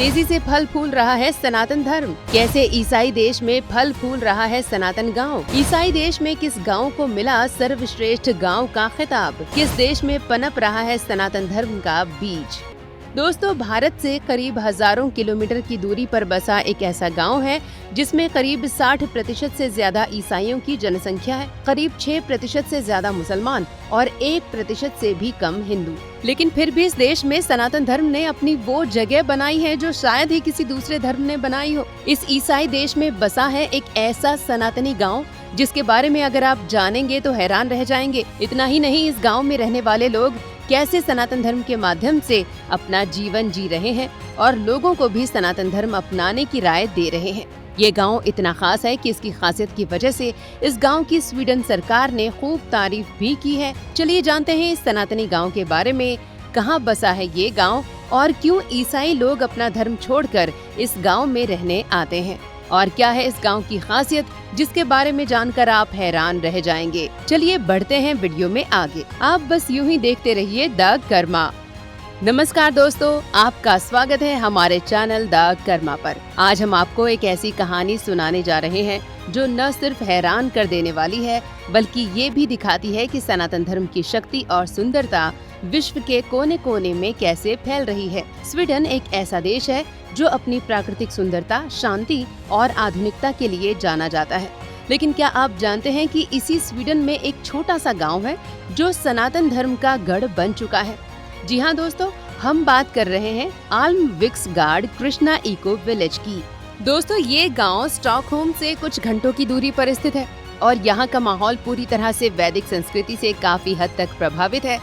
तेजी से फल फूल रहा है सनातन धर्म। कैसे ईसाई देश में फल फूल रहा है सनातन गांव। ईसाई देश में किस गांव को मिला सर्वश्रेष्ठ गांव का खिताब। किस देश में पनप रहा है सनातन धर्म का बीज। दोस्तों, भारत से करीब हजारों किलोमीटर की दूरी पर बसा एक ऐसा गांव है जिसमें करीब 60% से ज्यादा ईसाइयों की जनसंख्या है, करीब 6% से ज्यादा मुसलमान और 1% से भी कम हिंदू। लेकिन फिर भी इस देश में सनातन धर्म ने अपनी वो जगह बनाई है जो शायद ही किसी दूसरे धर्म ने बनाई हो। इस ईसाई देश में बसा है एक ऐसा सनातनी गाँव जिसके बारे में अगर आप जानेंगे तो हैरान रह जाएंगे। इतना ही नहीं, इस गाँव में रहने वाले लोग कैसे सनातन धर्म के माध्यम से अपना जीवन जी रहे हैं और लोगों को भी सनातन धर्म अपनाने की राय दे रहे हैं। ये गांव इतना खास है कि इसकी खासियत की वजह से इस गांव की स्वीडन सरकार ने खूब तारीफ भी की है। चलिए जानते हैं इस सनातनी गांव के बारे में। कहां बसा है ये गांव और क्यों ईसाई लोग अपना धर्म छोड़कर इस गांव में रहने आते हैं, और क्या है इस गांव की खासियत जिसके बारे में जानकर आप हैरान रह जाएंगे। चलिए बढ़ते हैं वीडियो में आगे। आप बस यूं ही देखते रहिए द कर्मा। नमस्कार दोस्तों, आपका स्वागत है हमारे चैनल द कर्मा पर। आज हम आपको एक ऐसी कहानी सुनाने जा रहे हैं जो न सिर्फ हैरान कर देने वाली है बल्कि ये भी दिखाती है कि सनातन धर्म की शक्ति और सुंदरता विश्व के कोने कोने में कैसे फैल रही है। स्वीडन एक ऐसा देश है जो अपनी प्राकृतिक सुंदरता, शांति और आधुनिकता के लिए जाना जाता है। लेकिन क्या आप जानते हैं कि इसी स्वीडन में एक छोटा सा गांव है जो सनातन धर्म का गढ़ बन चुका है। जी हाँ दोस्तों, हम बात कर रहे हैं आल्मविक्सगार्ड कृष्णा इको विलेज की। दोस्तों, ये गांव स्टॉकहोम से कुछ घंटों की दूरी पर स्थित है और यहाँ का माहौल पूरी तरह से वैदिक संस्कृति से काफी हद तक प्रभावित है।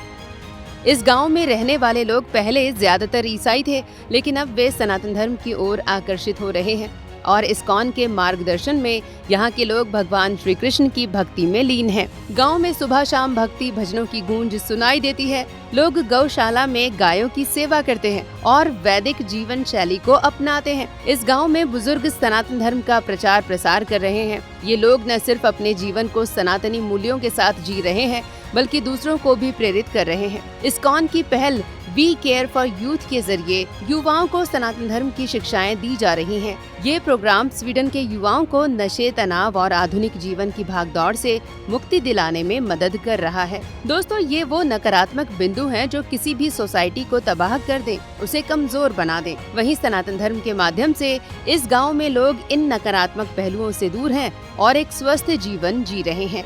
इस गांव में रहने वाले लोग पहले ज्यादातर ईसाई थे, लेकिन अब वे सनातन धर्म की ओर आकर्षित हो रहे हैं और इस्कॉन के मार्गदर्शन में यहाँ के लोग भगवान श्री कृष्ण की भक्ति में लीन हैं। गांव में सुबह शाम भक्ति भजनों की गूंज सुनाई देती है। लोग गौशाला में गायों की सेवा करते हैं और वैदिक जीवन शैली को अपनाते हैं। इस गांव में बुजुर्ग सनातन धर्म का प्रचार प्रसार कर रहे हैं। ये लोग न सिर्फ अपने जीवन को सनातनी मूल्यों के साथ जी रहे हैं बल्कि दूसरों को भी प्रेरित कर रहे हैं। इस्कॉन की पहल वी केयर फॉर यूथ के जरिए युवाओं को सनातन धर्म की शिक्षाएं दी जा रही हैं। ये प्रोग्राम स्वीडन के युवाओं को नशे, तनाव और आधुनिक जीवन की भागदौड़ से मुक्ति दिलाने में मदद कर रहा है। दोस्तों, ये वो नकारात्मक बिंदु हैं जो किसी भी सोसाइटी को तबाह कर दें, उसे कमजोर बना दें। वहीं सनातन धर्म के माध्यम से इस गाँव में लोग इन नकारात्मक पहलुओं से दूर हैं और एक स्वस्थ जीवन जी रहे हैं।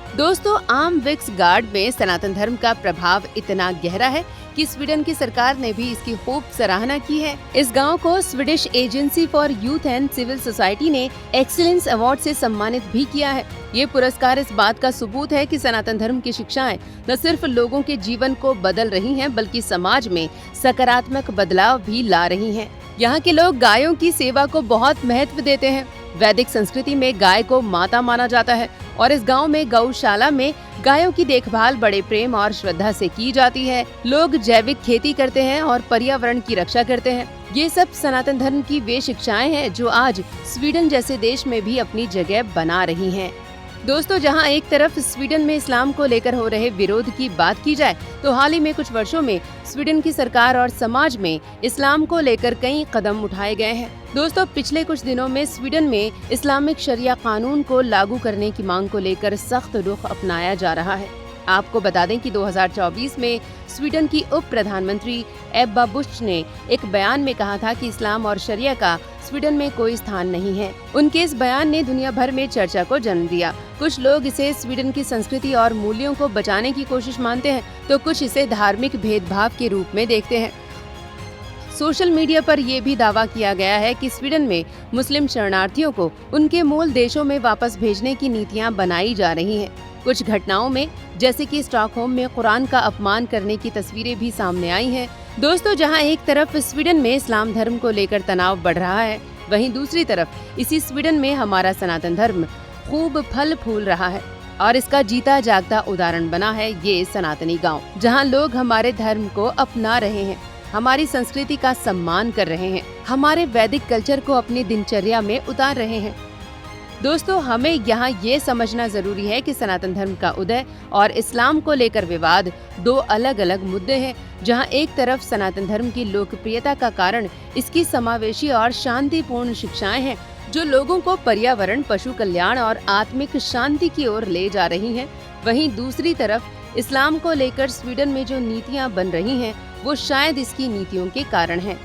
दोस्तों, आल्मविक्सगार्ड में सनातन धर्म का प्रभाव इतना गहरा है कि स्वीडन की सरकार ने भी इसकी खूब सराहना की है। इस गांव को Swedish agency for youth and civil society ने एक्सीलेंस अवार्ड से सम्मानित भी किया है। ये पुरस्कार इस बात का सबूत है कि सनातन धर्म की शिक्षाएं न सिर्फ लोगों के जीवन को बदल रही हैं बल्कि समाज में सकारात्मक बदलाव भी ला रही हैं। यहाँ के लोग गायों की सेवा को बहुत महत्व देते हैं। वैदिक संस्कृति में गाय को माता माना जाता है और इस गांव में गौशाला में गायों की देखभाल बड़े प्रेम और श्रद्धा से की जाती है। लोग जैविक खेती करते हैं और पर्यावरण की रक्षा करते हैं। ये सब सनातन धर्म की वे शिक्षाएं हैं जो आज स्वीडन जैसे देश में भी अपनी जगह बना रही हैं। दोस्तों, जहां एक तरफ स्वीडन में इस्लाम को लेकर हो रहे विरोध की बात की जाए तो हाल ही में कुछ वर्षों में स्वीडन की सरकार और समाज में इस्लाम को लेकर कई कदम उठाए गए हैं। दोस्तों, पिछले कुछ दिनों में स्वीडन में इस्लामिक शरिया कानून को लागू करने की मांग को लेकर सख्त रुख अपनाया जा रहा है। आपको बता दें कि 2024 में स्वीडन की उप प्रधानमंत्री एब्बा बुश ने एक बयान में कहा था कि इस्लाम और शरिया का स्वीडन में कोई स्थान नहीं है। उनके इस बयान ने दुनिया भर में चर्चा को जन्म दिया। कुछ लोग इसे स्वीडन की संस्कृति और मूल्यों को बचाने की कोशिश मानते हैं तो कुछ इसे धार्मिक भेदभाव के रूप में देखते हैं। सोशल मीडिया पर यह भी दावा किया गया है कि स्वीडन में मुस्लिम शरणार्थियों को उनके मूल देशों में वापस भेजने की नीतियां बनाई जा रही हैं। कुछ घटनाओं में जैसे कि स्टॉकहोम में कुरान का अपमान करने की तस्वीरें भी सामने आई हैं। दोस्तों, जहां एक तरफ स्वीडन में इस्लाम धर्म को लेकर तनाव बढ़ रहा है, वहीं दूसरी तरफ इसी स्वीडन में हमारा सनातन धर्म खूब फल फूल रहा है और इसका जीता जागता उदाहरण बना है ये सनातनी गाँव, जहाँ लोग हमारे धर्म को अपना रहे हैं, हमारी संस्कृति का सम्मान कर रहे हैं, हमारे वैदिक कल्चर को अपनी दिनचर्या में उतार रहे हैं। दोस्तों, हमें यहाँ ये समझना जरूरी है कि सनातन धर्म का उदय और इस्लाम को लेकर विवाद दो अलग अलग मुद्दे हैं। जहाँ एक तरफ सनातन धर्म की लोकप्रियता का कारण इसकी समावेशी और शांतिपूर्ण शिक्षाएं हैं, जो लोगों को पर्यावरण, पशु कल्याण और आत्मिक शांति की ओर ले जा रही हैं। वहीं दूसरी तरफ इस्लाम को लेकर स्वीडन में जो नीतियां बन रही हैं, वो शायद इसकी नीतियों के कारण हैं।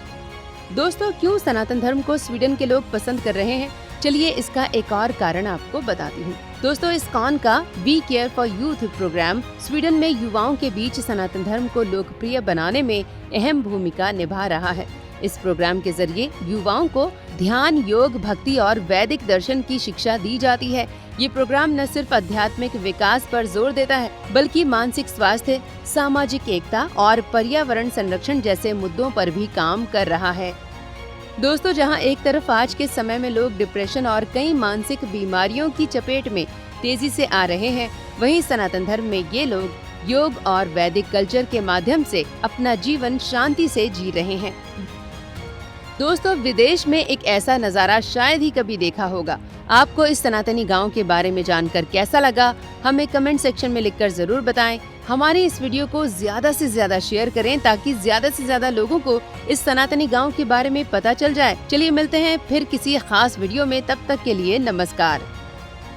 दोस्तों, क्यों सनातन धर्म को स्वीडन के लोग पसंद कर रहे हैं? चलिए इसका एक और कारण आपको बताती हूँ। दोस्तों, इस्कॉन का we care for youth programme Sweden में युवाओं के बीच सनातन धर्म को लोकप्रिय बनाने में अहम भूमिका निभा रहा है। इस प्रोग्राम के जरिए युवाओं को ध्यान, योग, भक्ति और वैदिक दर्शन की शिक्षा दी जाती है। ये प्रोग्राम न सिर्फ आध्यात्मिक विकास पर जोर देता है, बल्कि मानसिक स्वास्थ्य, सामाजिक एकता और पर्यावरण संरक्षण जैसे मुद्दों पर भी काम कर रहा है। दोस्तों, जहां एक तरफ आज के समय में लोग डिप्रेशन और कई मानसिक बीमारियों की चपेट में तेजी से आ रहे हैं, वहीं सनातन धर्म में ये लोग योग और वैदिक कल्चर के माध्यम से अपना जीवन शांति से जी रहे हैं। दोस्तों, विदेश में एक ऐसा नज़ारा शायद ही कभी देखा होगा। आपको इस सनातनी गांव के बारे में जानकर कैसा लगा, हमें कमेंट सेक्शन में लिखकर जरूर बताएं। हमारे इस वीडियो को ज्यादा से ज्यादा शेयर करें ताकि ज्यादा से ज्यादा लोगों को इस सनातनी गांव के बारे में पता चल जाए। चलिए मिलते हैं फिर किसी खास वीडियो में, तब तक के लिए नमस्कार।